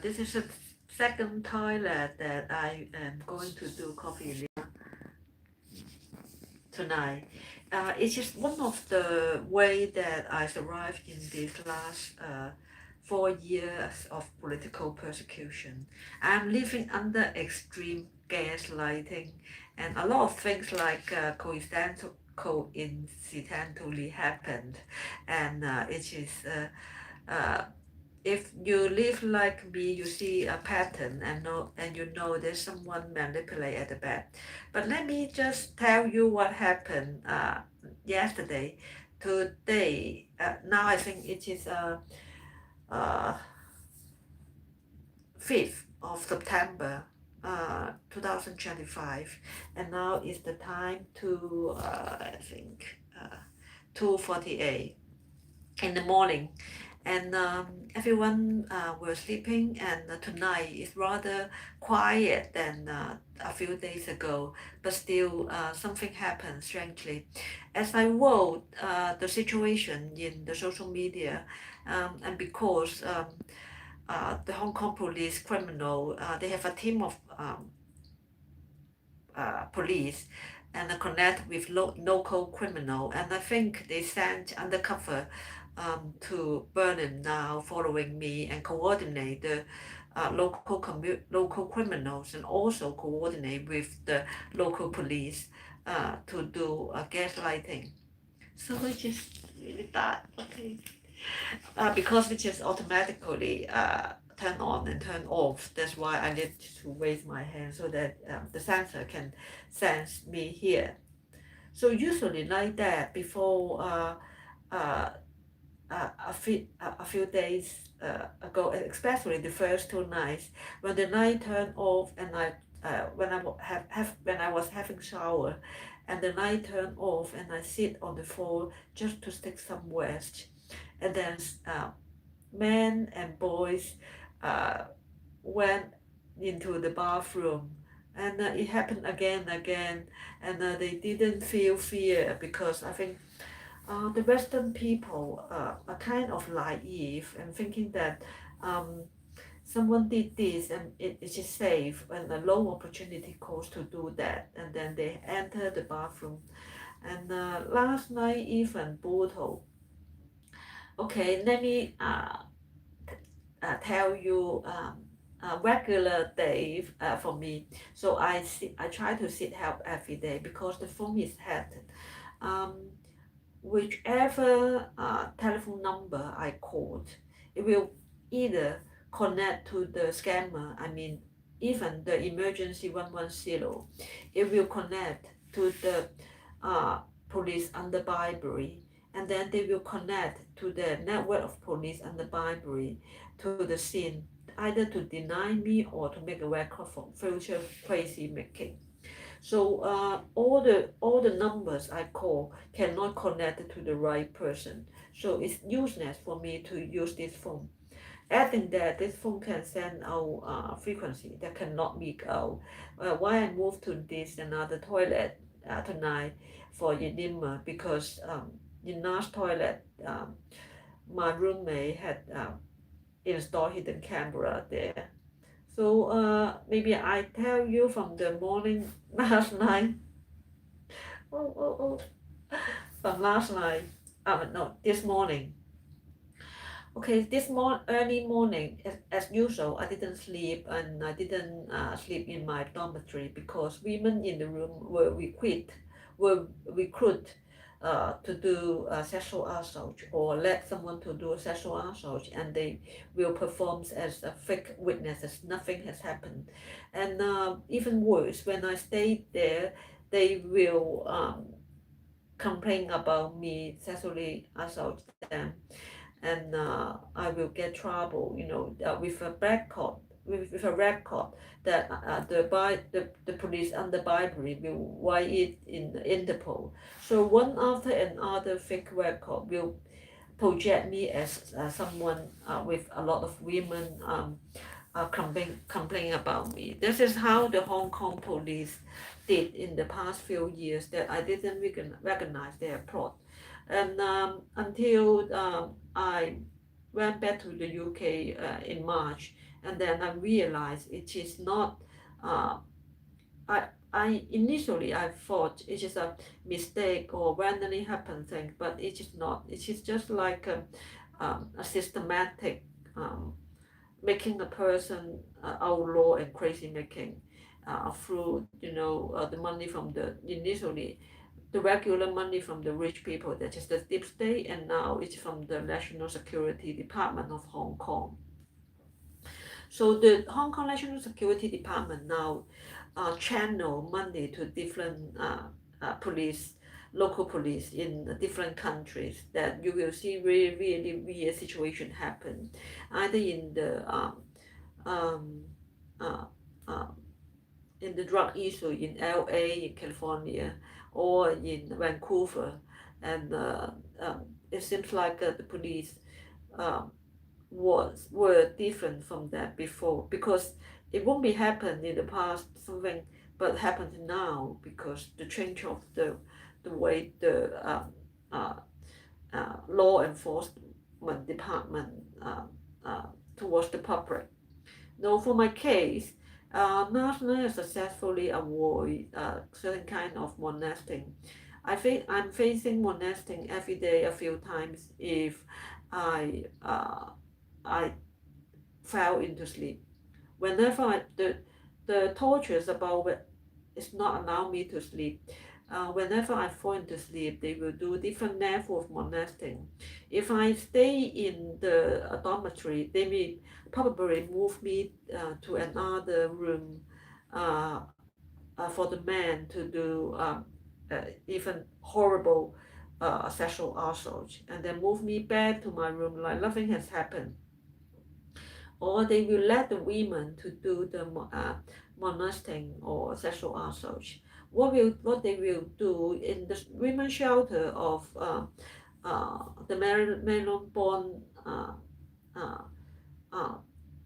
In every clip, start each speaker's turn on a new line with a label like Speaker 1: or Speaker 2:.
Speaker 1: This is the second toilet that I am going to do coffee tonight. It's just one of the way that I survived in these last 4 years of political persecution. I'm living under extreme gaslighting, and a lot of things like coincidentally happened, and it is if you live like me, you see a pattern and you know there's someone manipulate at the back. But let me just tell you what happened yesterday. Today, now I think it is uh, 5th of September 2025, and now is the time to I think 2:48 in the morning, and everyone were sleeping, and tonight is rather quiet than a few days ago, but still something happened strangely. As I wrote the situation in the social media, and because the Hong Kong police criminal, they have a team of police and connect with local criminal, and I think they sent undercover to Berlin now, following me and coordinate the local criminals, and also coordinate with the local police to do gaslighting. So which is really bad. Okay. Because it is automatically turn on and turn off. That's why I need to raise my hand so that the sensor can sense me here. So usually like that before a few days ago, especially the first 2 nights, when the light turned off and when I was having shower, and the light turned off and I sit on the floor just to take some rest, and then men and boys went into the bathroom, and it happened again and again, and they didn't feel fear, because I think the Western people are kind of naive and thinking that someone did this and it is safe, and a low opportunity cost to do that, and then they enter the bathroom. And last night even brutal. Okay, let me tell you a regular day for me. So I try to seek help every day because the phone is hacked. Whichever telephone number I called, it will either connect to the scammer, I mean, even the emergency 110, it will connect to the police under bribery, and then they will connect to the network of police under bribery to the scene, either to deny me or to make a record for future crazy making. So all the numbers I call cannot connect to the right person. So it's useless for me to use this phone. Adding that, this phone can send out frequency that cannot be out. Why I moved to this another toilet tonight for Yinima, because in last toilet my roommate had installed hidden camera there. So maybe I tell you from the morning last night. Oh. From last night. No, this morning. Okay, early morning, as usual, I didn't sleep, and I didn't sleep in my dormitory because women in the room were recruited to do sexual assault, or let someone to do sexual assault, and they will perform as a fake witnesses. Nothing has happened, and even worse, when I stayed there, they will complain about me sexually assault them, and I will get trouble, with a record, with a record that the police under bribery will write it in the Interpol. So one after another fake record will project me as someone with a lot of women complain about me. This is how the Hong Kong police did in the past few years, that I didn't recognize their plot. And until I went back to the UK in March, and then I realized it is not. Uh, I thought it is a mistake or randomly happen thing, but it is not. It is just like a systematic making a person outlaw and crazy making through the money from the initially the regular money from the rich people, that is the deep state, and now it's from the National Security Department of Hong Kong. So the Hong Kong National Security Department now channel money to different police, local police in different countries, that you will see really, really weird situation happen, either um, uh, uh, in the drug issue in LA, in California, or in Vancouver, and it seems like the police um, were different from that before, because it won't be happened in the past something, but happened now because the change of the way the uh, law enforcement department uh, towards the public. Now, for my case, last night I successfully avoid certain kind of molesting. I think I'm facing molesting every day a few times if I fell into sleep. Whenever the tortures about it is not allow me to sleep. Whenever I fall into sleep, they will do different level of molesting. If I stay in the dormitory, they may probably move me to another room for the men to do even horrible sexual assault, and then move me back to my room like nothing has happened. Or they will let the women to do the molesting or sexual assault. What they will do in the women's shelter of the Marylebone uh, uh,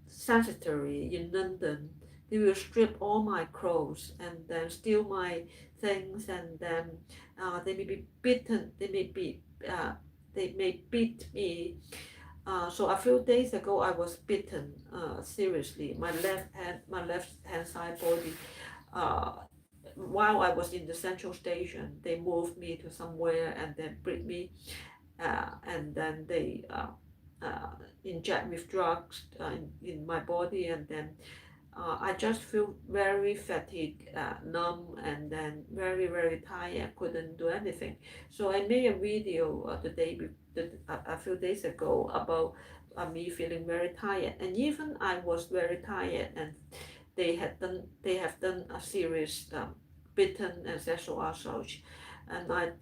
Speaker 1: sanctuary in London, they will strip all my clothes and then steal my things, and then they may be beaten. They may beat me. So a few days ago, I was bitten seriously. My left hand side body. Uh, while I was in the central station, they moved me to somewhere and then beat me, and then they uh, inject with drugs in my body, and then I just feel very fatigued, numb, and then very, very tired. Couldn't do anything. So I made a video a few days ago about me feeling very tired, and even I was very tired, and they have done a serious beaten and sexual assault, and I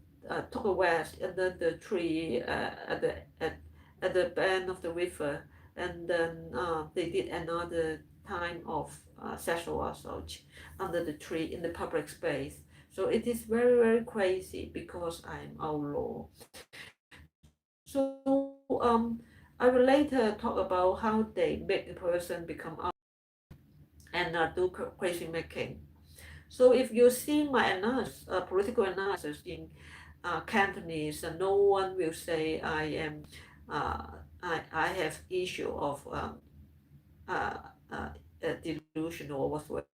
Speaker 1: took a rest under the tree at the bend of the river, and then they did another time of sexual assault under the tree in the public space. So it is very, very crazy because I'm outlaw. So I will later talk about how they make a person become out and do crazy making. So if you see my analysis, political analysis in Cantonese, no one will say I am, I have issue of uh, uh, delusional or whatsoever.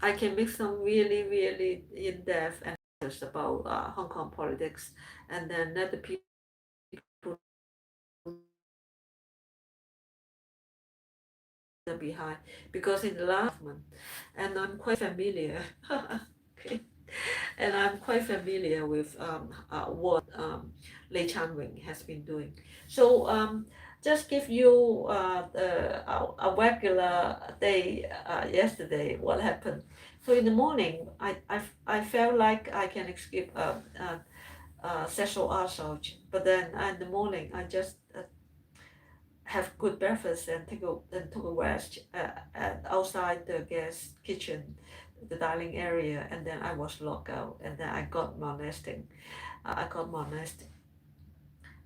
Speaker 1: I can make some really, really in-depth analysis about Hong Kong politics, and then let the people behind, because in the last month, and I'm quite familiar. Okay. And I'm quite familiar with what Lei Chanwing has been doing. So just give you a regular day yesterday, what happened. So in the morning, I felt like I can escape sexual assault, but then in the morning, I just have good breakfast and took a rest outside the guest kitchen, the dining area, and then I was locked out, and then I got molesting. I got molested.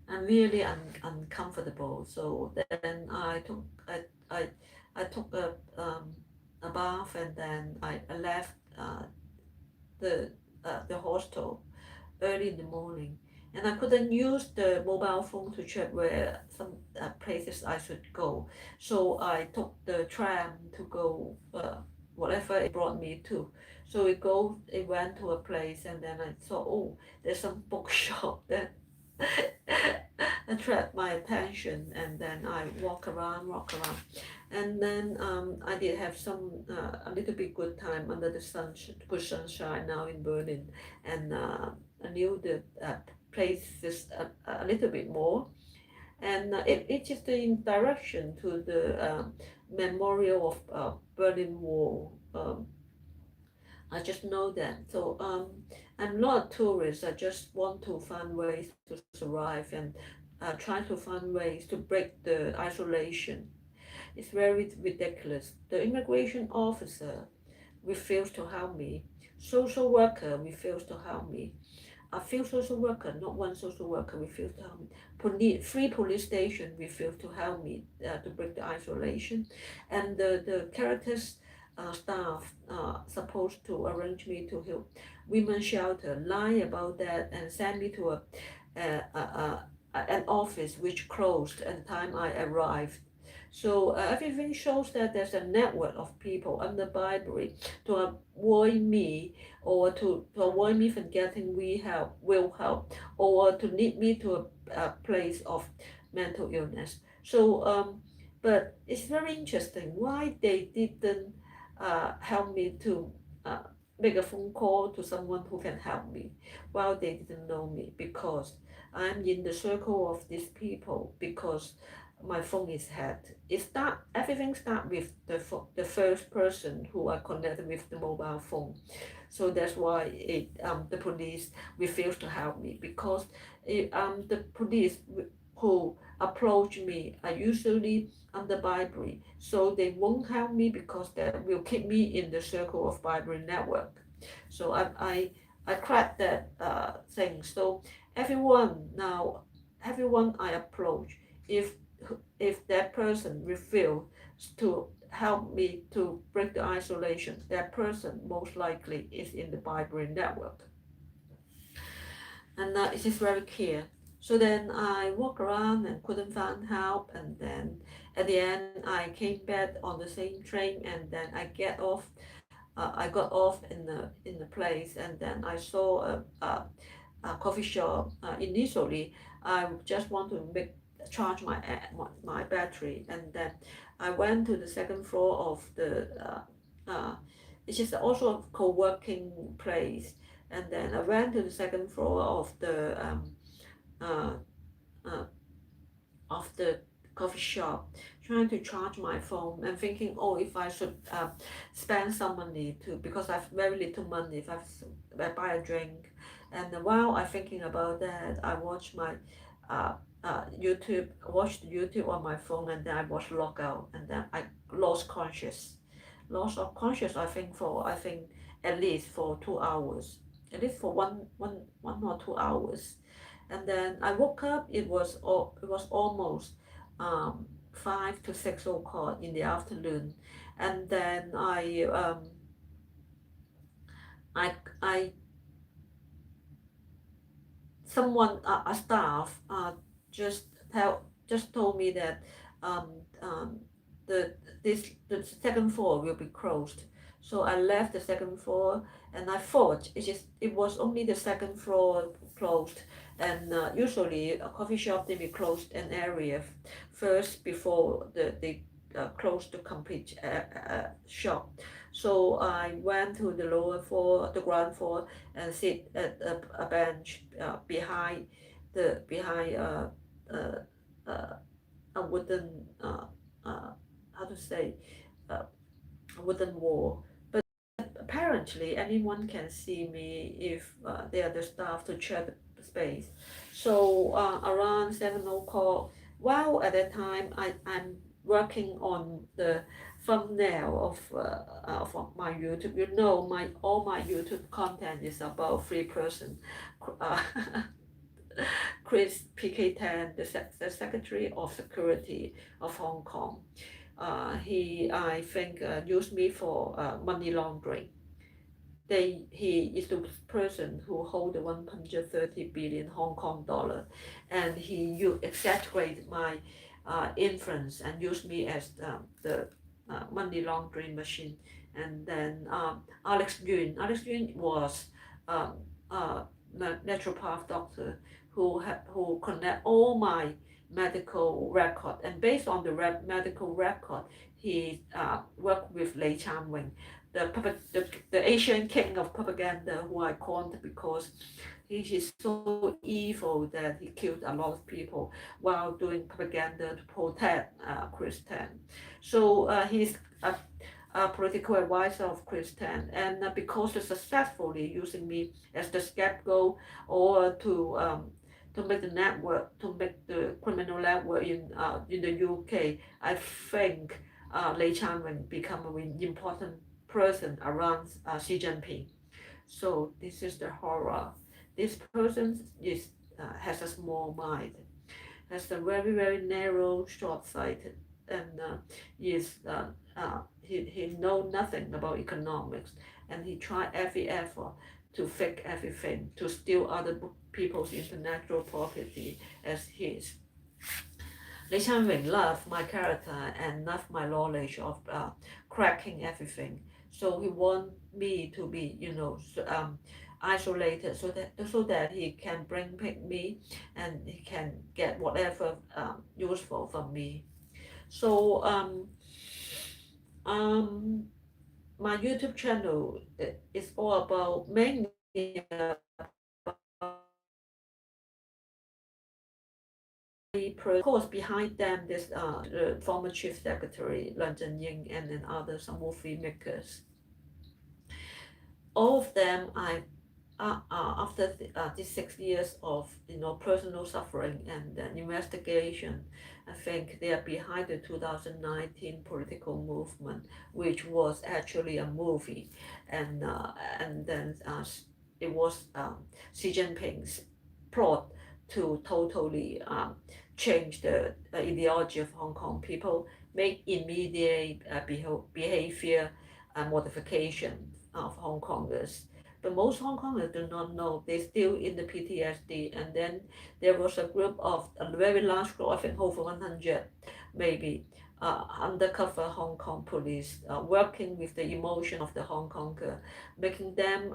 Speaker 1: I'm really uncomfortable. So then I took a bath, and then I left the hostel early in the morning, and I couldn't use the mobile phone to check where some places I should go. So I took the tram to go whatever it brought me to. So it went to a place, and then I saw, oh, there's some bookshop that attract my attention, and then I walk around, and then I did have some a little bit good time under the good sunshine now in Berlin, and I knew the place just a little bit more, and it is in direction to the memorial of Berlin Wall. I just know that. So I'm not a tourist. I just want to find ways to survive and try to find ways to break the isolation. It's very ridiculous. The immigration officer refused to help me. Social worker refused to help me. A few social worker, not one social worker, refused to help me. Three police station refused to help me to break the isolation, and the characters staff supposed to arrange me to help women's shelter lie about that and send me to an office which closed at the time I arrived. So everything shows that there's a network of people under bribery to avoid me, or to avoid me from getting will help, or to lead me to a place of mental illness. So but it's very interesting why they didn't help me to make a phone call to someone who can help me while they didn't know me, because I'm in the circle of these people, because my phone is hacked. Everything start with the first person who I connected with the mobile phone. So that's why the police refused to help me, because the police who approach me are usually under bribery, so they won't help me because that will keep me in the circle of bribery network. So I cracked that thing. So everyone I approach, if if that person refuse to help me to break the isolation, that person most likely is in the bribery network, and it is very clear. So then I walk around and couldn't find help, and then at the end I came back on the same train, and then I got off in the place, and then I saw a coffee shop. Initially, I just want to charge my battery, and then I went to the second floor of the it's just also a co-working place, and then I went to the second floor uh, uh, of the coffee shop, trying to charge my phone and thinking, oh, if I should spend some money to, because I have very little money, if I buy a drink. And while I thinking about that, I watched my watched YouTube on my phone, and then I was locked out, and then I lost of conscious. I think at least for 2 hours, at least for one or 2 hours, and then I woke up. It was almost 5 to 6 o'clock in the afternoon, and then I I someone a staff just just told me that the the second floor will be closed. So I left the second floor, and I thought it was only the second floor closed, and usually a coffee shop they will close an area first before they close the complete shop. So I went to the lower floor, the ground floor, and sit at a bench behind uh, uh, a wooden how to say uh, a wooden wall. But apparently anyone can see me if they are the staff to check the space. So around 7 o'clock, while at that time I'm working on the thumbnail of my YouTube. You know, my all my YouTube content is about three person. Uh, Chris PK Tang, the Secretary of Security of Hong Kong. He, I think, used me for money laundering. he is the person who hold the 130 billion Hong Kong dollar, and he exaggerate my influence and use me as the money laundering machine. And then Alex Yuan was um, a naturopath doctor who connect all my medical record, and based on the medical record, he worked with Lei Chanwing, the Asian king of propaganda, who I called because he is so evil that he killed a lot of people while doing propaganda to protect Christian. So he's a political advisor of Christian, and because he's successfully using me as the scapegoat or to make the network, to make the criminal network in the UK, I think Lei Chanwing become an important person around Xi Jinping. So this is the horror. This person has a small mind, has a very narrow, short-sighted, and he know nothing about economics, and he try every effort to fake everything, to steal other people's intellectual property as his. Li Chanwing loved my character and loved my knowledge of cracking everything. So he want me to be, isolated so that he can bring pick me and he can get whatever useful from me. So um, my YouTube channel is all about mainly of course, behind them, there's the former chief secretary, Lan Zhenying, and then others, some movie makers. All of them, after these 6 years of personal suffering and investigation, I think they are behind the 2019 political movement, which was actually a movie, and then it was Xi Jinping's plot to totally change the ideology of Hong Kong people, make immediate behavior modification of Hong Kongers. But most Hong Kongers do not know. They're still in the PTSD. And then there was a group of a very large group, I think over 100 maybe, undercover Hong Kong police working with the emotion of the Hong Konger, making them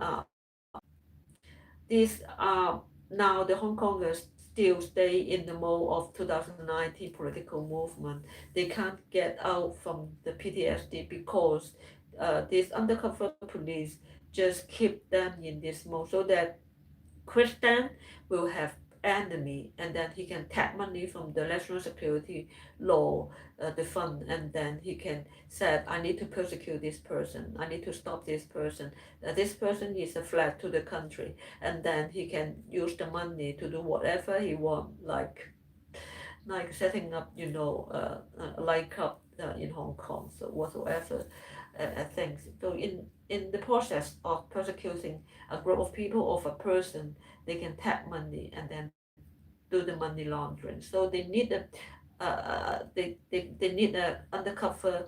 Speaker 1: these are now the Hong Kongers still stay in the mode of 2019 political movement. They can't get out from the PTSD because these undercover police just keep them in this mode so that Christian will have enemy, and then he can tap money from the national security law, the fund, and then he can say, I need to persecute this person, I need to stop this person, this person is a threat to the country, and then he can use the money to do whatever he want, like setting up, a light club in Hong Kong, so whatsoever things. So in the process of persecuting a group of people or a person, they can tap money and then do the money laundering. So they need they need a undercover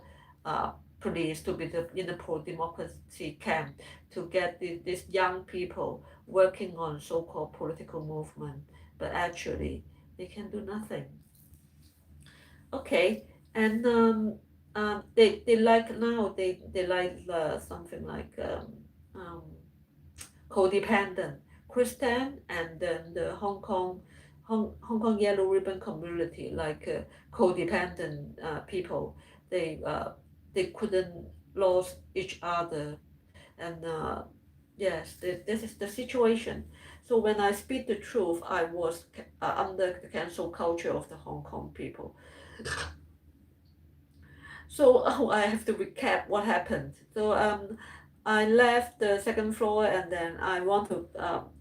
Speaker 1: police to be in the pro-democracy camp to get these young people working on so-called political movement, but actually they can do nothing. Okay, and they like now they like something like um, codependent Christian, and then the Hong Kong Yellow Ribbon community like codependent people. They couldn't lose each other, and yes, this is the situation. So when I speak the truth, I was under the cancel culture of the Hong Kong people. So I have to recap what happened. So I left the second floor, and then I want to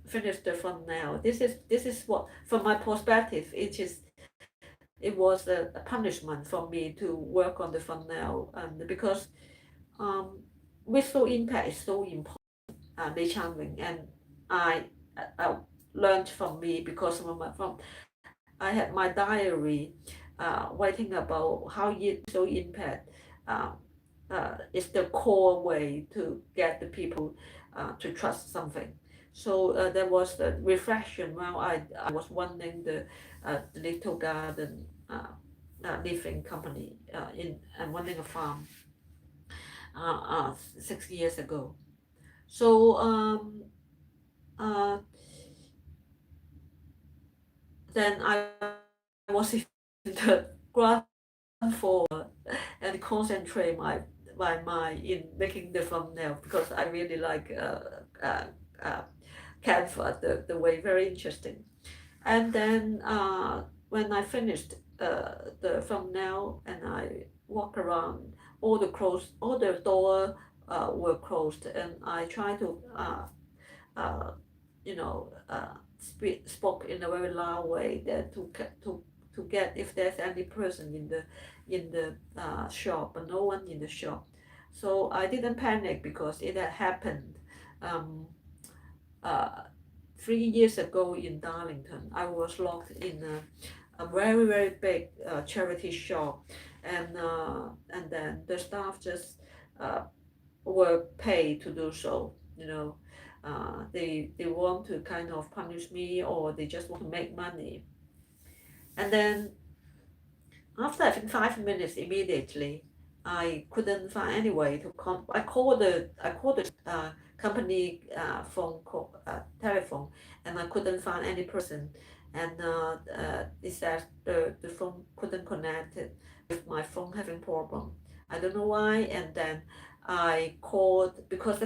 Speaker 1: finish the thumbnail. This is what, from my perspective, it was a punishment for me to work on the thumbnail, and because visual impact is so important, Lei Chanwing, and I learned from me because I had my diary writing about how visual impact is the core way to get the people to trust something. So there was the reflection while I was running the little garden living company in and running a farm 6 years ago. So uh, then I was in the ground floor and concentrate my mind in making the thumbnail because I really like uh, Canva, the way, very interesting. And then when I finished the thumbnail and I walk around, all the door were closed, and I try to uh, spoke in a very loud way that to get if there's any person in the shop, but no one in the shop. So I didn't panic because it had happened um, uh, 3 years ago in Darlington. I was locked in a very very big charity shop, and then the staff just uh, were paid to do so. They want to kind of punish me, or they just want to make money. And then after I think 5 minutes, immediately I couldn't find any way to I called the company telephone, and I couldn't find any person, and it said the phone couldn't connect it with my phone having problem. I don't know why. And then I called because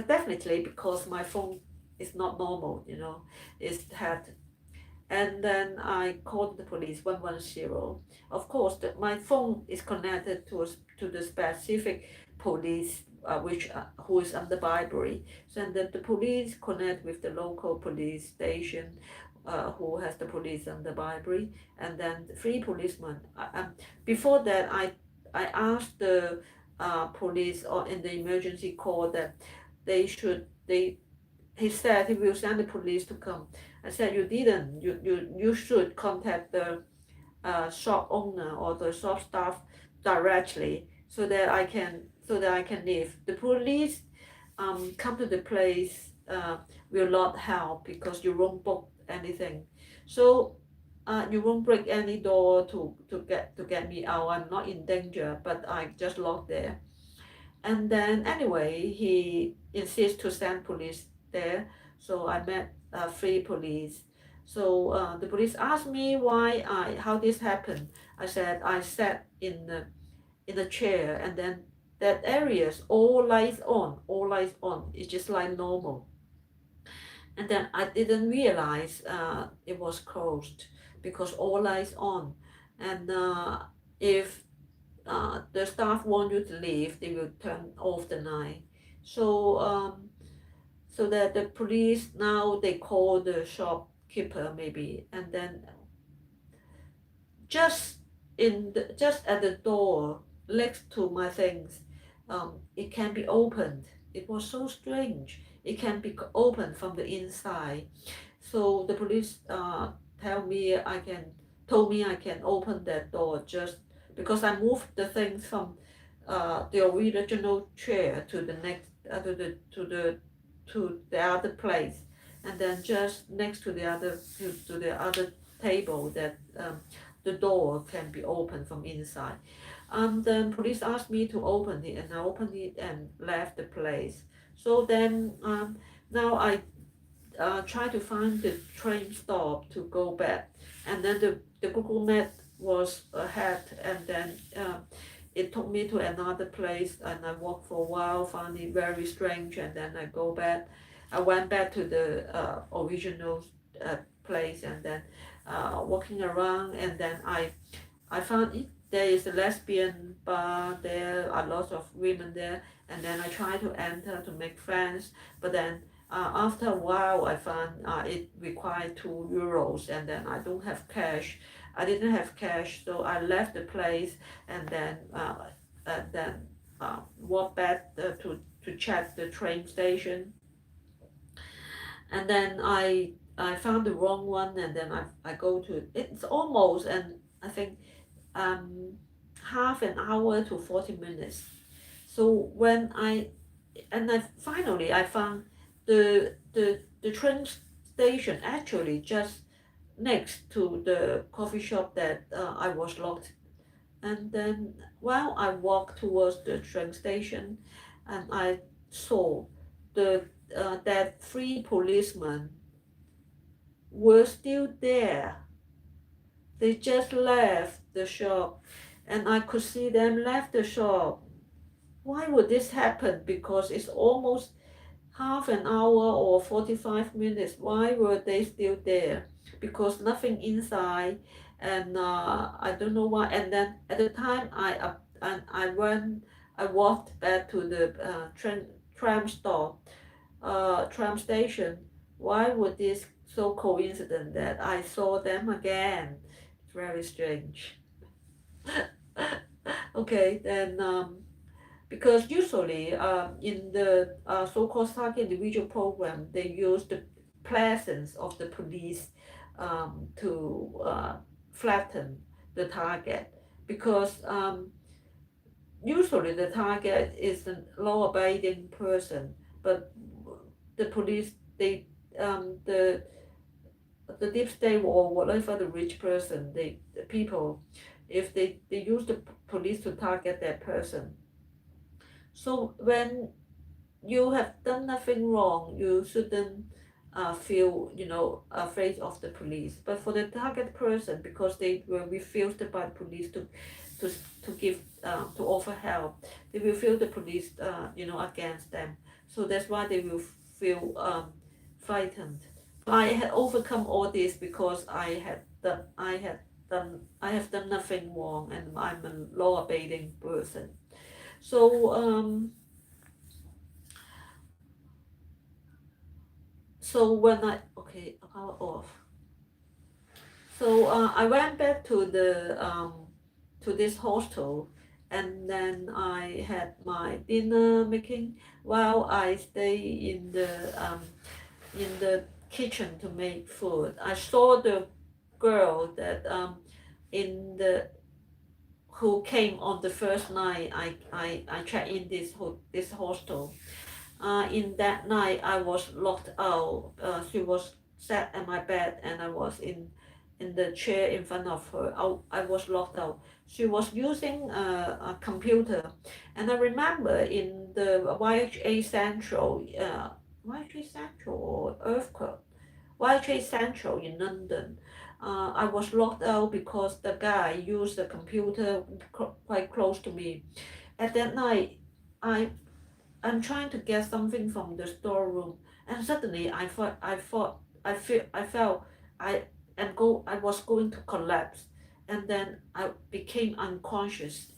Speaker 1: my phone is not normal, it's had. And then I called the police 110. Of course, my phone is connected to the specific police, which who is under bribery. So and the police connect with the local police station, who has the police under bribery, and then the three policemen. Before that, I asked the police or in the emergency call that they he said he will send the police to come. I said, you didn't. You should contact the shop owner or the shop staff directly so that I can leave. The police come to the place will not help because you won't book anything. So you won't break any door to get me out. I'm not in danger, but I just locked there. And then anyway, he insists to send police there. So I met three police. So the police asked me how this happened. I said I sat in the chair, and then that areas all lights on. It's just like normal. And then I didn't realize it was closed because all lights on. And if the staff want you to leave, they will turn off the light. So that the police now they call the shopkeeper maybe, and then just just at the door next to my things, it can be opened. It was so strange. It can be opened from the inside. So the police told me I can open that door just because I moved the things from the original chair to the next to the other place, and then just next to the other table that the door can be opened from inside. Then police asked me to open it, and I opened it and left the place. So then now I try to find the train stop to go back, and then the Google Map was ahead, and then it took me to another place, and I walked for a while, found it very strange, and then I went back to the original place, and then walking around, and then I found there is a lesbian bar there, a lot of women there, and then I tried to enter to make friends, but then after a while I found it required €2, and then I don't have cash. I didn't have cash, so I left the place, and then walked back to check the train station, and then I found the wrong one, and then I go to it's almost, and I think um, half an hour to 40 minutes. So when I finally I found the train station actually just next to the coffee shop that I was locked. And then while I walked towards the train station, and I saw the that three policemen were still there. They just left the shop, and I could see them left the shop. Why would this happen? Because it's almost half an hour or 45 minutes. Why were they still there? Because nothing inside, and I don't know why. And then at the time I walked back to the tram station. Why would this so coincident that I saw them again? It's very strange. Okay, then because usually in the so-called target individual program, they use the presence of the police to flatten the target, because usually the target is a law-abiding person, but the police, they the deep state or whatever, the rich person, the people, if they use the police to target that person. So when you have done nothing wrong, you shouldn't feel, afraid of the police. But for the target person, because they were refused by the police to to give to offer help, they will feel the police against them. So that's why they will feel frightened. I had overcome all this because I have done nothing wrong, and I'm a law-abiding person. So so when I okay, power off. So I went back to this hostel, and then I had my dinner making while I stay in the kitchen to make food. I saw the girl that in the who came on the first night I checked in this hostel. In that night, I was locked out. She was sat at my bed, and I was in the chair in front of her. I was locked out. She was using a computer, and I remember in the YHA Central, YHA Central or Earthquake, YHA Central in London. I was locked out because the guy used the computer quite close to me. At that night, I I'm trying to get something from the storeroom, and suddenly I felt I was going to collapse, and then I became unconscious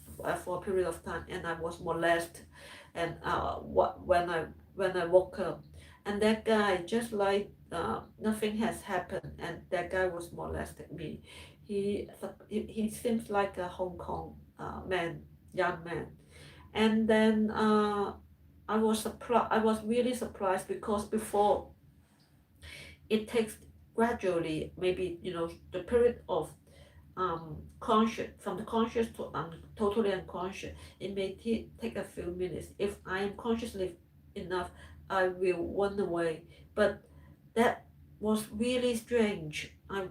Speaker 1: for a period of time, and I was molested, and when I woke up, and that guy, just like nothing has happened, and that guy was molesting me. He seems like a Hong Kong young man, and then I was really surprised, because before, it takes gradually, maybe the period of conscious, from the conscious to totally unconscious. It may take a few minutes. If I am consciously enough, I will run away. But that was really strange. I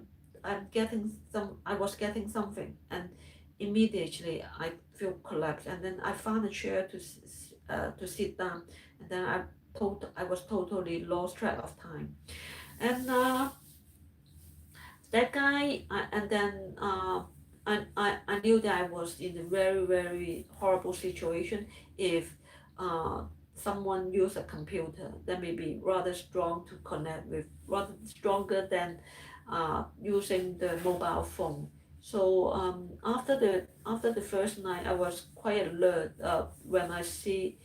Speaker 1: was getting something, and immediately I feel collapse, and then I found a chair to sit down, and then I was totally lost track of time, and that guy, and then I knew that I was in a very, very horrible situation. If someone use a computer that may be rather strong to connect with, rather stronger than using the mobile phone. So after the first night, I was quite alert when I see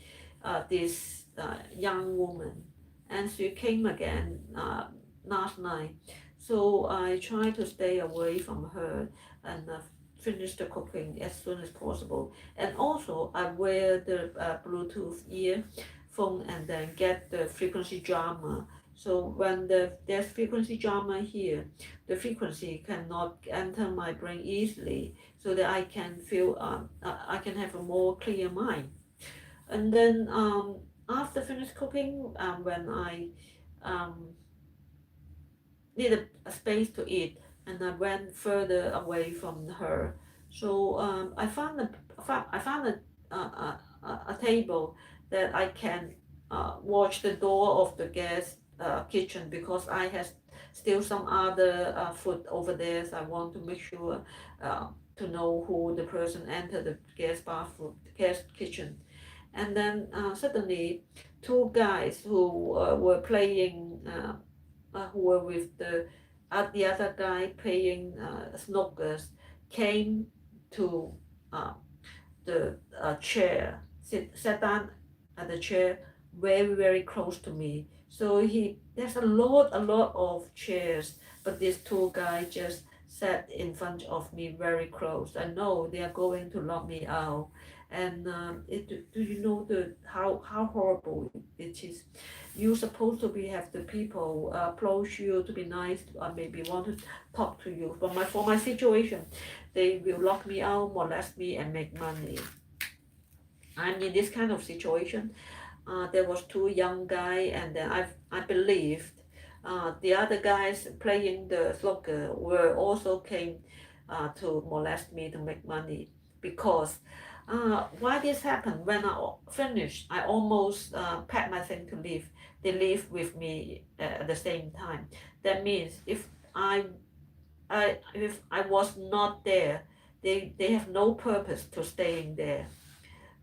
Speaker 1: this young woman, and she came again last night. So I try to stay away from her, and finish the cooking as soon as possible. And also I wear the Bluetooth earphone, and then get the frequency jammer. So when there's frequency jammer here, the frequency cannot enter my brain easily, so that I can have a more clear mind. And then after finish cooking, when I um, needed a space to eat, and I went further away from her. So I found a table that I can watch the door of the guest kitchen, because I have still some other food over there. So I want to make sure to know who the person entered the guest bathroom, the guest kitchen. And then suddenly, two guys who were playing who were with the other guy playing snookers, came to uh, the chair, sat down at the chair very close to me. So there's a lot of chairs, but these two guys just sat in front of me very close. I know they are going to lock me out. And do you know how horrible it is? You're supposed to be have the people approach you to be nice, or maybe want to talk to you. But for my situation, they will lock me out, molest me, and make money. I'm in this kind of situation. There was two young guy, and then I believed the other guys playing the snooker were also came to molest me to make money, because why this happened, when I finished, I almost packed my thing to leave. They leave with me at the same time. That means if I was not there, they have no purpose to staying there.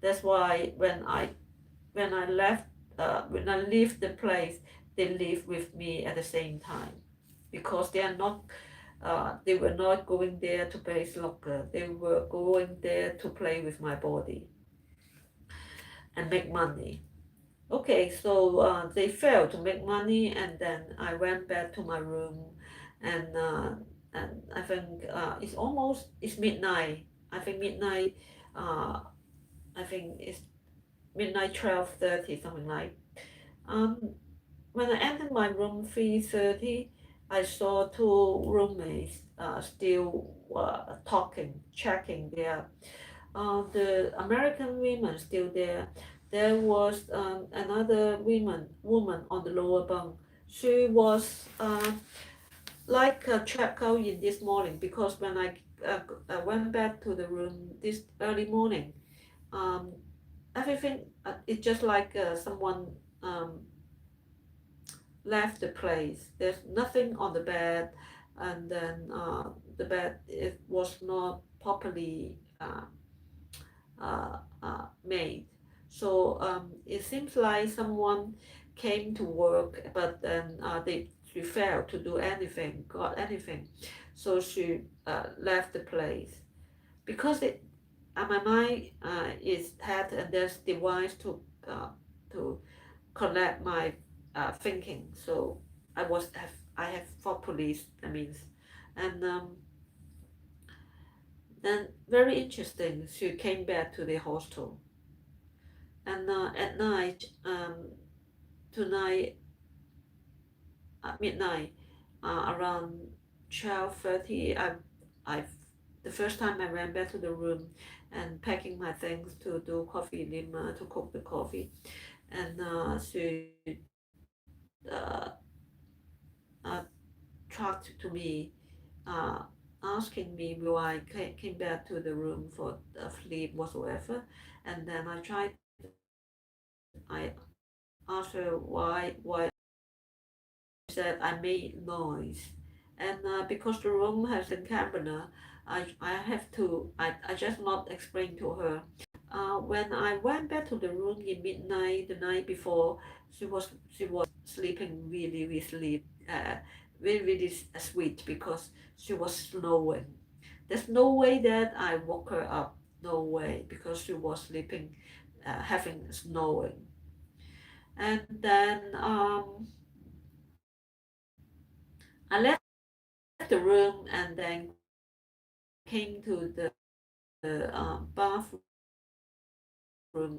Speaker 1: That's why when I left, when I leave the place, they leave with me at the same time, because they were not going there to play soccer. They were going there to play with my body and make money. Okay, so they failed to make money, and then I went back to my room, and I think it's midnight. I think midnight. Uh, I think it's midnight 12:30, something like. Um, when I entered my room 3:30, I saw two roommates still talking, checking their the American women still there. There was another woman on the lower bunk. She was like a check out in this morning, because when I went back to the room this early morning, um, everything it's just like someone um, left the place. There's nothing on the bed, and then the bed it was not properly made. So it seems like someone came to work, but then she failed to do anything, got anything. So she left the place, because my mind is had and there's device to collect my thinking. So I have thought police. That means, and then very interesting. She came back to the hostel, and at night, tonight at midnight, around 12:30, I the first time I went back to the room and packing my things to do coffee lima to cook the coffee, and she uh, talked to me, uh, asking me will I came back to the room for sleep whatsoever, and then I asked her why said I made noise, and because the room has a camera, I have to I just not explain to her. When I went back to the room in midnight the night before, she was sleeping really sleep, really sweet, because she was snoring. There's no way that I woke her up. No way, because she was sleeping, having snoring. And then I left the room and then came to the bathroom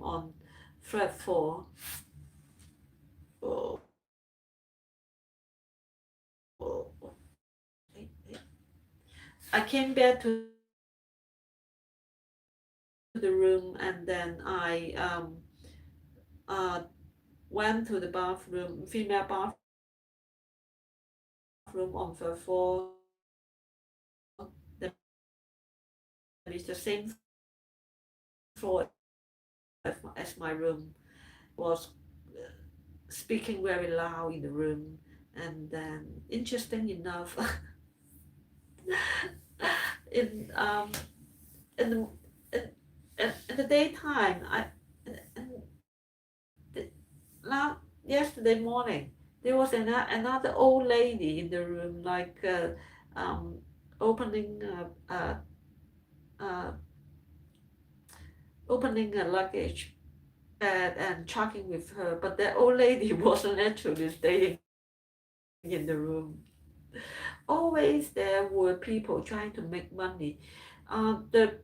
Speaker 1: on third floor. Oh, oh, oh. I came back to the room, and then I went to the bathroom, female bathroom on the floor. That means the same floor as my room. Was speaking very loud in the room, and then interesting enough, in in the in the daytime, yesterday morning there was another old lady in the room, like opening uh, opening a luggage and talking with her, but the old lady wasn't actually staying in the room. Always there were people trying to make money. The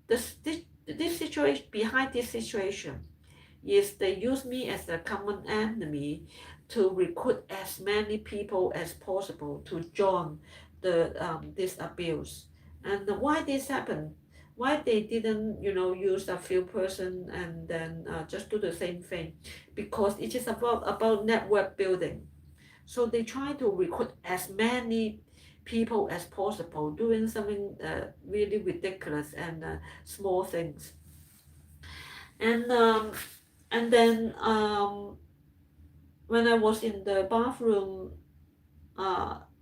Speaker 1: this situation behind this situation is they use me as a common enemy to recruit as many people as possible to join this abuse. And why this happened? Why they didn't, use a few person and then just do the same thing? Because it is about network building. So they try to recruit as many people as possible, doing something really ridiculous and small things. And then when I was in the bathroom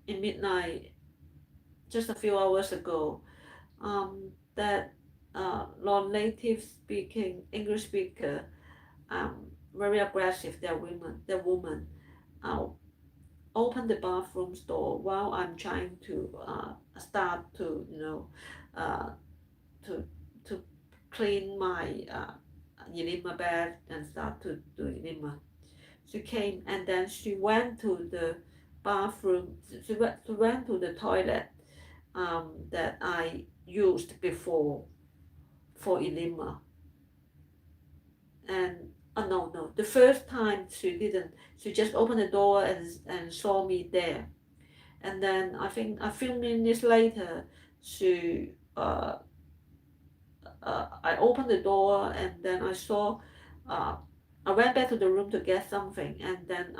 Speaker 1: in midnight, just a few hours ago, that non-native speaking English speaker, very aggressive, that woman, uh, opened the bathroom door while I'm trying to start to uh, to to clean my enema bed and start to do enema. She came and then she went to the bathroom. She went to the toilet that I used before for enema. And no, the first time she didn't. She just opened the door and saw me there. And then I think a few minutes later, she I opened the door and then uh, I went back to the room to get something, and then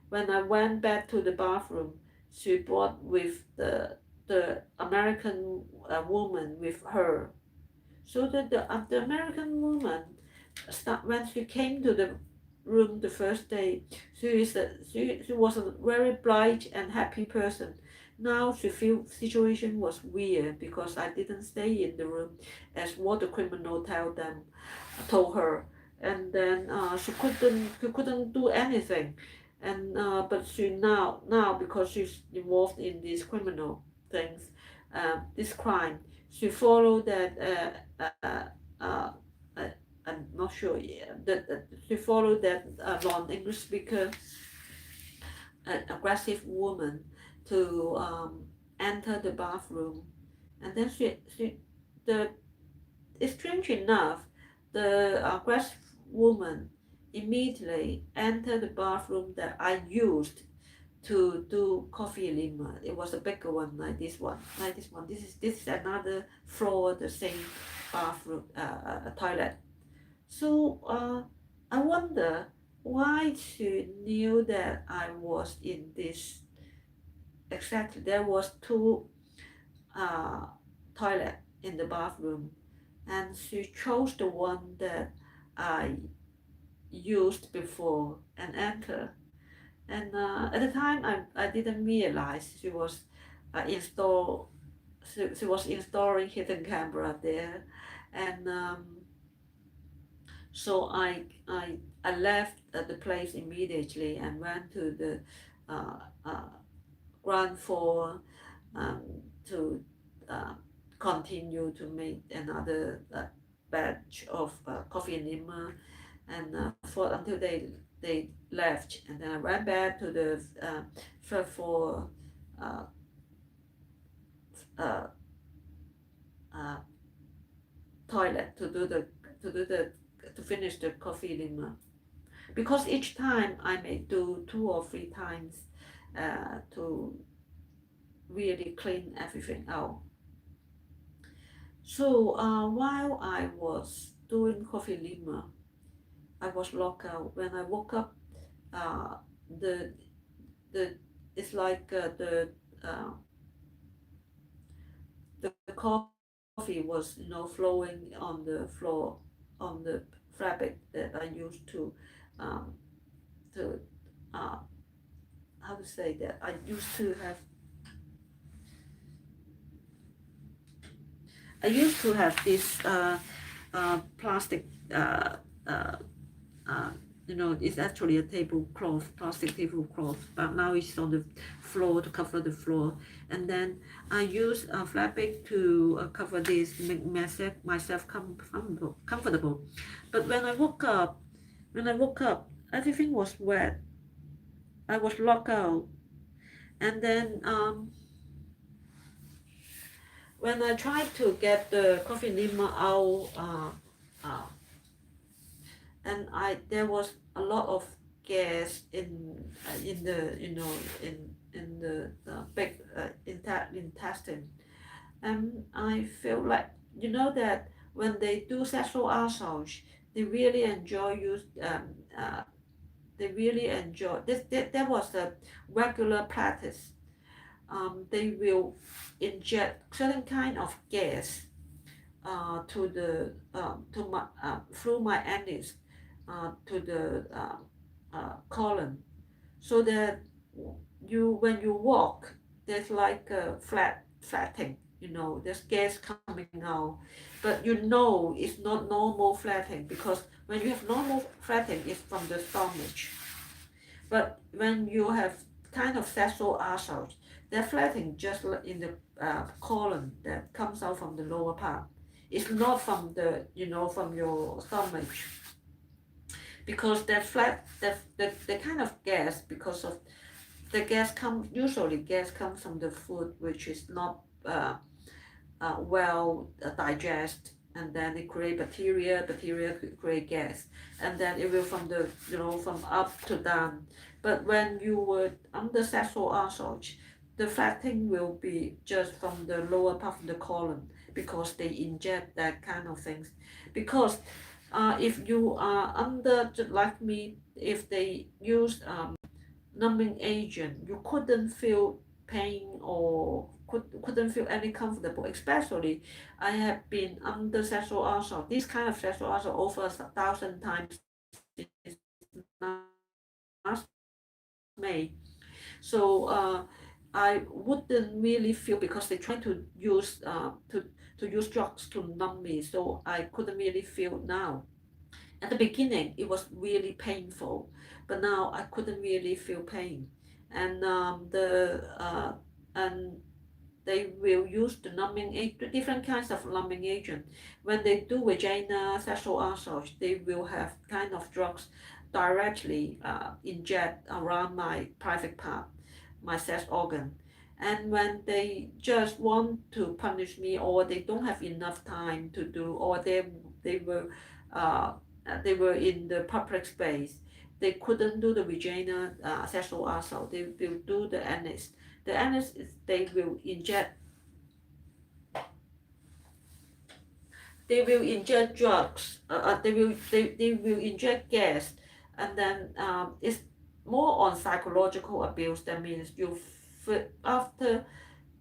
Speaker 1: when I went back to the bathroom, she brought with the American woman with her. So the American woman when she came to the room the first day, she was a very bright and happy person. Now she feel situation was weird because I didn't stay in the room as what the criminal told her, and then she couldn't do anything, and but she now because she's involved in these criminal things, this crime, she followed that uh, uh, I'm not sure, yeah, that she followed that non-English speaker, an aggressive woman, to enter the bathroom, and then the strange enough, the aggressive woman immediately entered the bathroom that I used to do coffee lima. It was a bigger one, like this one, like this one. This is another floor, the same bathroom, toilet. So I wonder why she knew that I was in this. Exactly, there was two uh, toilet in the bathroom, and she chose the one that I used before and entered. And at the time, I didn't realize install she was installing hidden camera there, and so I left the place immediately and went to the uh, uh, ground floor um, to uh, continue to make another batch of coffee and lima, and for until they left, and then I went back to the third floor uh, uh, uh, toilet to finish the coffee lima, because each time I may do 2 or 3 times to really clean everything out. So while I was doing coffee lima, I was locked out. When I woke up, uh, the the it's like uh, the coffee was flowing on the floor, on the fabric that I used um, to uh, how to say that I used to have. I used to have this plastic uh, uh, it's actually a tablecloth, plastic tablecloth, but now it's on the floor to cover the floor. And then I use a fabric to cover this to make myself comfortable. But when I woke up, everything was wet. I was locked out. And then when I tried to get the coffee enema out, uh, and there was a lot of gas in the in the big intestine, and I feel like that when they do sexual assault, they really enjoy use they really enjoy this. That was a regular practice. They will inject certain kind of gas to the to my through my anus to the colon, so that when you walk, there's like a flatting, there's gas coming out, but it's not normal flatting, because when you have normal flatting, it's from the stomach. But when you have kind of sexual assault, they're flattening just like in the colon that comes out from the lower part. It's not from from your stomach, because that flat the kind of gas, because of the gas comes from the food which is not well digest, and then it create bacteria create gas, and then it will from the from up to down. But when you were under sexual assault, the flattening will be just from the lower part of the colon, because they inject that kind of things. Because if you are under, just like me, if they use numbing agent, you couldn't feel pain, or couldn't feel any comfortable. Especially, I have been under sexual assault, this kind of sexual assault, over 1,000 times since last May. So I wouldn't really feel, because they try to use drugs to numb me, so I couldn't really feel now. At the beginning, it was really painful, but now I couldn't really feel pain. And and they will use the numbing agent, different kinds of numbing agent. When they do vagina sexual assault, they will have kind of drugs directly inject around my private part, my sex organ. And when they just want to punish me, or they don't have enough time to do, or they were uh, they were in the public space, they couldn't do the vagina sexual assault. They will do the anus. The anus is, they will inject drugs. They will inject gas, and then it's more on psychological abuse. That means after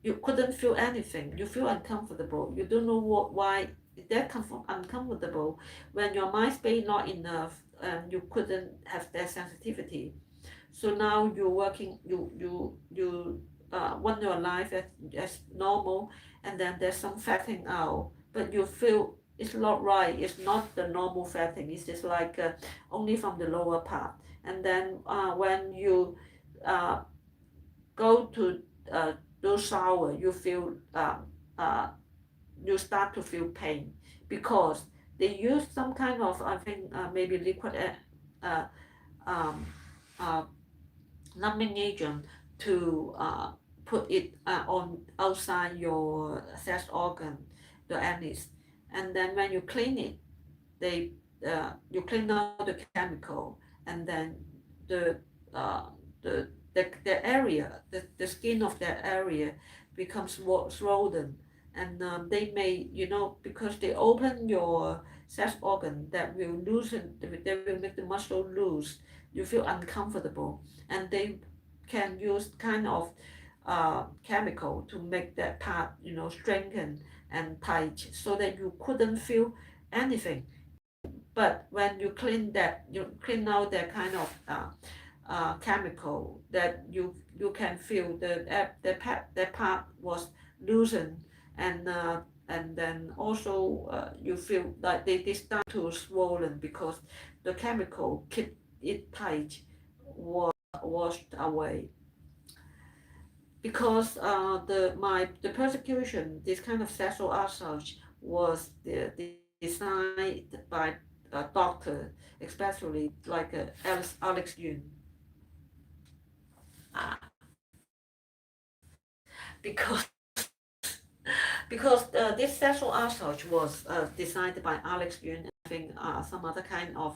Speaker 1: you couldn't feel anything, you feel uncomfortable. You don't know why that uncomfortable, when your mind space not enough, and you couldn't have that sensitivity. So now you're working, you want your life as normal, and then there's some fatting out, but you feel it's not right. It's not the normal fatting. It's just like only from the lower part. And then when you uh, go to do shower, you feel uh, you start to feel pain, because they use some kind of, I think, maybe liquid uh, um, uh, numbing agent to put it on outside your sex organ, the anus. And then when you clean it, they you clean out the chemical, and then the uh, the area, the skin of that area becomes swollen. And they may, because they open your sex organ that will loosen, they will make the muscle loose. You feel uncomfortable, and they can use kind of chemical to make that part, strengthen and tight so that you couldn't feel anything. But when you clean that, you clean out that kind of chemical, that you can feel that part was loosened, and then also you feel like they start to swollen because the chemical keep it tight, was washed away. Because the persecution, this kind of sexual assault was designed by a doctor, especially like Alex Yuan. Because this sexual assault was designed by Alex Yuan, and I think some other kind of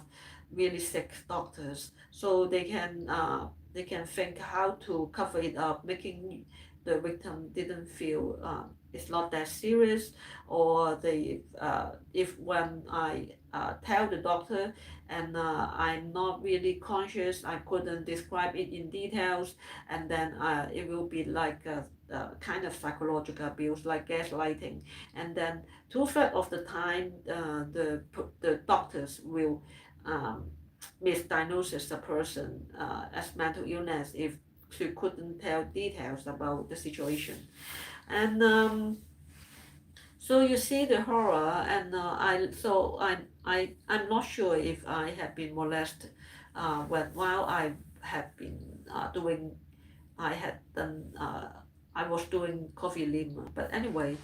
Speaker 1: really sick doctors, so they can think how to cover it up, making the victim didn't feel it's not that serious, or they if when I tell the doctor and I'm not really conscious, I couldn't describe it in details, and then it will be like kind of psychological abuse, like gaslighting, and then two-thirds of the time the doctors will um, misdiagnose a person as mental illness if she couldn't tell details about the situation. And so you see the horror, and I'm not sure if I have been molested while I have been doing I had done I was doing coffee lima. But anyway,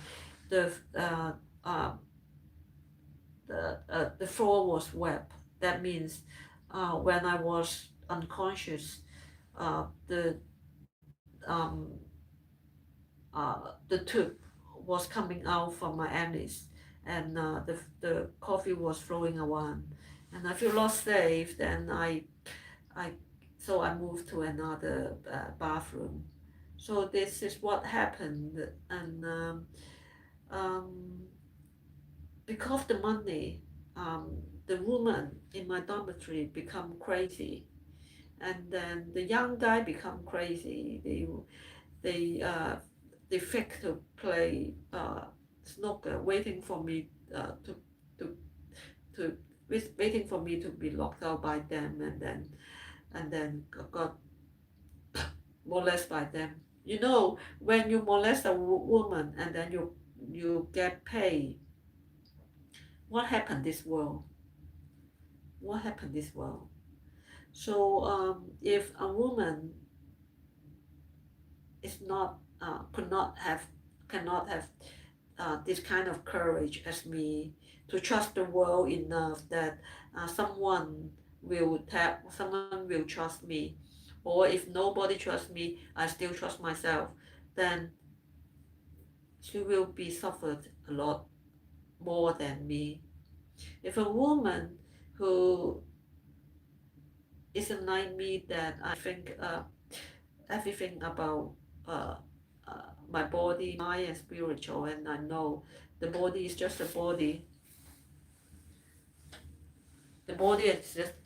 Speaker 1: the uh, uh, the floor was wet. That means when I was unconscious, the the tube was coming out from my anus, and the coffee was flowing around, and I feel not safe. Then I so I moved to another bathroom. So this is what happened, and um, because the money, the woman in my dormitory become crazy, and then the young guy become crazy. They they fake to play snooker, waiting for me to to waiting for me to be locked out by them, and then got molested by them. When you molest a woman and then you get paid, what happened this world? What happened this world? So if a woman is not could not have cannot have this kind of courage as me to trust the world enough that someone will trust me, or if nobody trusts me, I still trust myself, then she will be suffered a lot more than me. If a woman who isn't like me, that I think everything about uh, my body, mind and spiritual, and I know the body is just a body. The body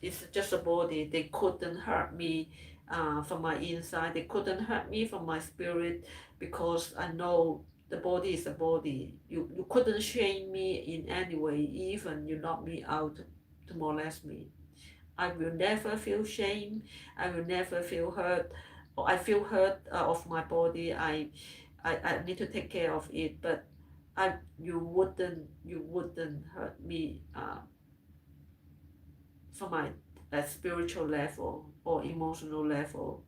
Speaker 1: is just a body. They couldn't hurt me from my inside. They couldn't hurt me from my spirit, because I know the body is a body. You couldn't shame me in any way, even you knock me out to molest me. I will never feel shame. I will never feel hurt. Or I feel hurt of my body. I need to take care of it. But you wouldn't hurt me from my spiritual level or emotional level.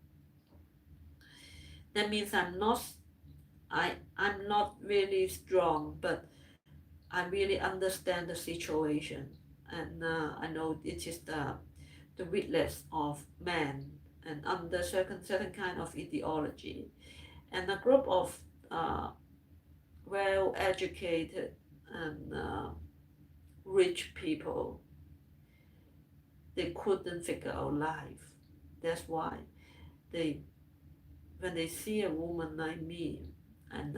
Speaker 1: That means I'm not really strong, but I really understand the situation, and I know it is the weakness of man, and under certain kind of ideology, and a group of uh, well educated and rich people, they couldn't figure out life. That's why they when they see a woman like me, and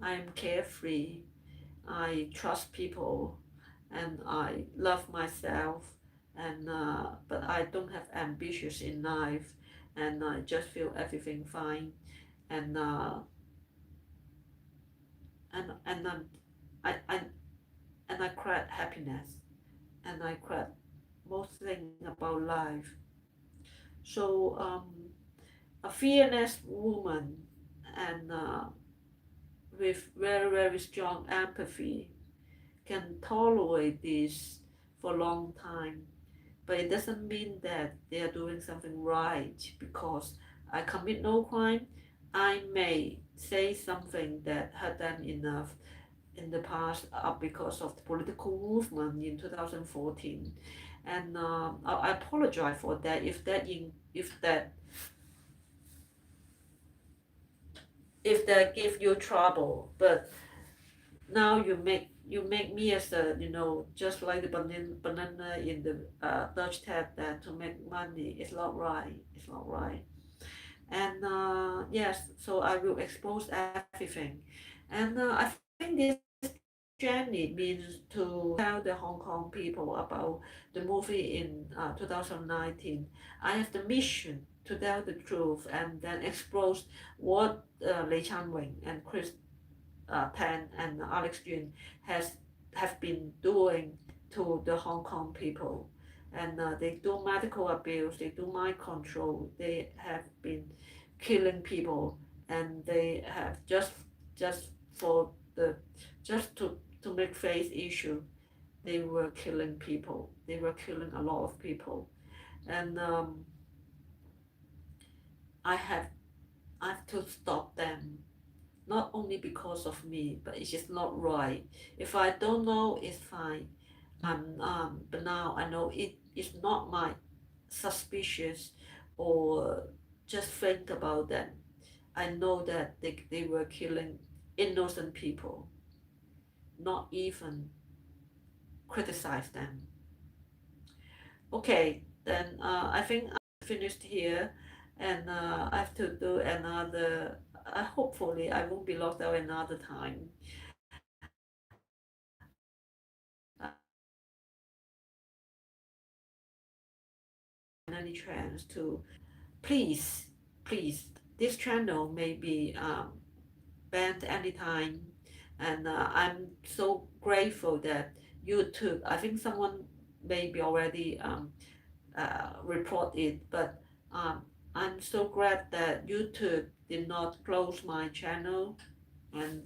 Speaker 1: I'm carefree, I trust people, and I love myself, and but I don't have ambitions in life, and I just feel everything fine, and and I and I create happiness, and I create most things about life. So a fearless woman, and with very strong empathy, can tolerate this for a long time, but it doesn't mean that they are doing something right. Because I commit no crime, I may say something that hurt them enough in the past, because of the political movement in 2014, and I apologize for that if that give you trouble. But now you make me as a, just like the banana in the Dutch tap, that to make money is not right. It's not right. And yes, so I will expose everything. And I think this journey means to tell the Hong Kong people about the movie in 2019. I have the mission to tell the truth and then expose what Lei Chanwing and Chris Tan and Alex Yuan has have been doing to the Hong Kong people. And they do medical abuse, they do mind control, they have been killing people, and they have just for the just to make face issue, they were killing people. They were killing a lot of people, and I have I have to stop them. Not only because of me, but it's just not right. If I don't know, it's fine. But now I know it is not my suspicious, or just think about them. I know that they were killing innocent people, not even criticize them. Okay, then I think I'm finished here, and I have to do another. Hopefully, I won't be locked out another time. Any chance to please, please, this channel may be banned anytime, and I'm so grateful that YouTube. I think someone maybe already report it, but um, I'm so glad that YouTube did not close my channel, and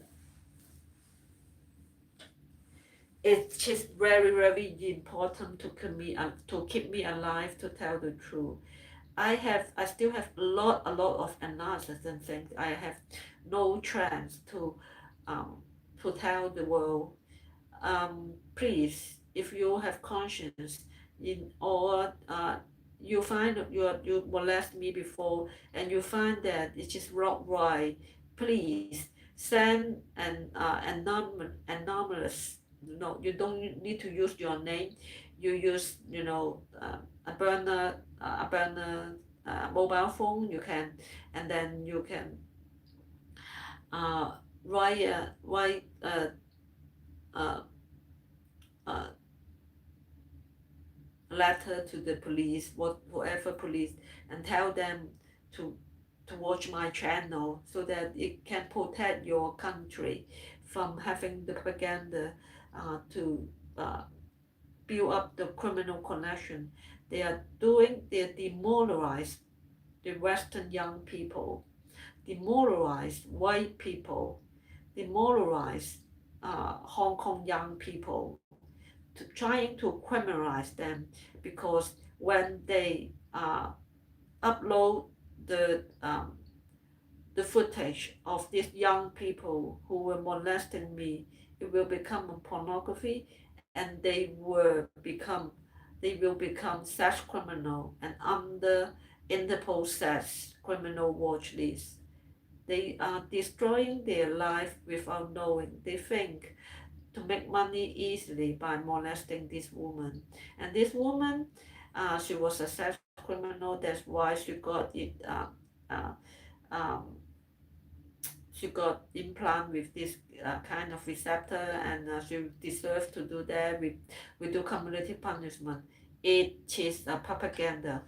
Speaker 1: it's just very important to keep me alive, to tell the truth. I still have a lot of analysis and things. I have no chance um to tell the world. Please, if you have conscience, in or you find you molest me before, and you find that it's just not right, please send an anonymous. No, you don't need to use your name. You use, a burner mobile phone. You can, and then you can uh, write a letter to the police, whatever police, and tell them to watch my channel, so that it can protect your country from having the propaganda to build up the criminal connection. They demoralize the Western young people, demoralize white people, demoralize Hong Kong young people, trying to criminalize them, because when they upload the footage of these young people who were molesting me, it will become a pornography, and they will become sex criminal and under Interpol sex criminal watch list. They are destroying their life without knowing. They think to make money easily by molesting this woman. And this woman, she was a sex criminal. That's why she got it. Uh, um, she got implant with this kind of receptor, and she deserves to do that. We do community punishment. It is a propaganda.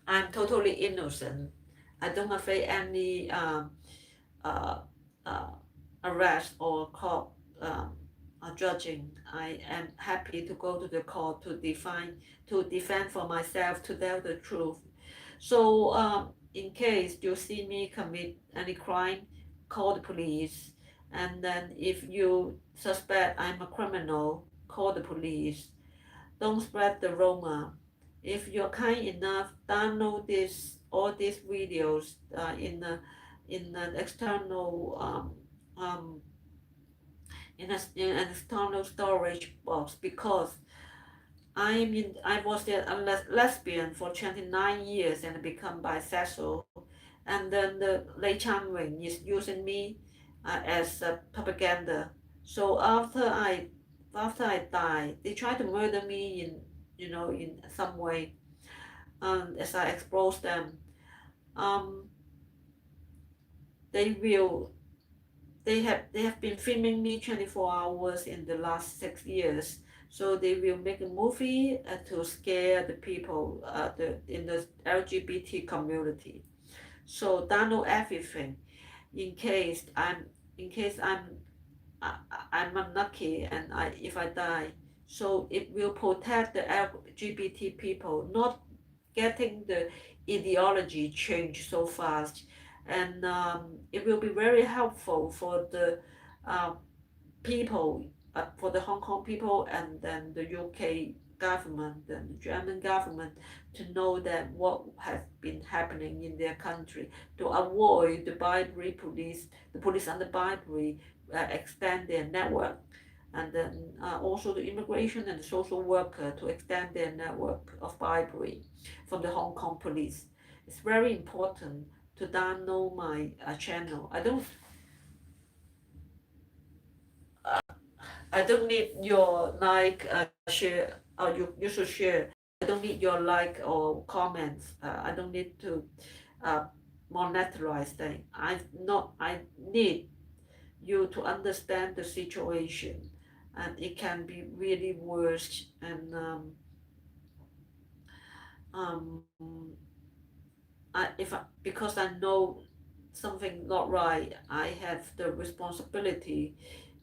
Speaker 1: I'm totally innocent. I don't afraid any uh, uh, arrest or court judging. I am happy to go to the court to defend for myself, to tell the truth. So in case you see me commit any crime, call the police. And then if you suspect I'm a criminal, call the police. Don't spread the rumor. If you're kind enough, download all these videos in an external in an external storage box, because I was a lesbian for 29 years and become bisexual, and then the Lei Chang-wing is using me as a propaganda. So after I die, they try to murder me in some way, as I expose them. Um, they will they have been filming me 24 hours in the last 6 years. So they will make a movie to scare the people in the LGBT community. So download everything in case I, I'm unlucky and if I die. So it will protect the LGBT people, not getting the ideology changed so fast, and it will be very helpful for the uh, people, for the Hong Kong people, and then the UK government and the German government, to know that what has been happening in their country, to avoid the police and the bribery extend their network, and then also the immigration and the social worker to extend their network of bribery from the Hong Kong police. It's very important to download my channel. I don't need your like, share, or you should share. I don't need your like or comments. I don't need to uh, monetize things. I need you to understand the situation, and it can be really worse. And um, because I know something not right, I have the responsibility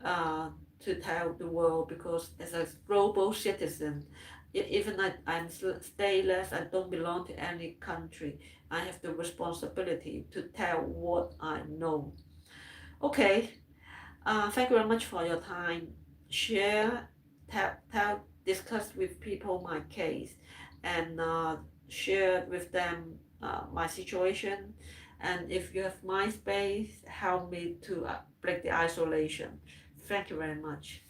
Speaker 1: uh, to tell the world, because as a global citizen, even I'm stateless, I don't belong to any country. I have the responsibility to tell what I know. Okay, thank you very much for your time. Share, discuss with people my case, and share with them my situation. And if you have mind space, help me to break the isolation. Thank you very much.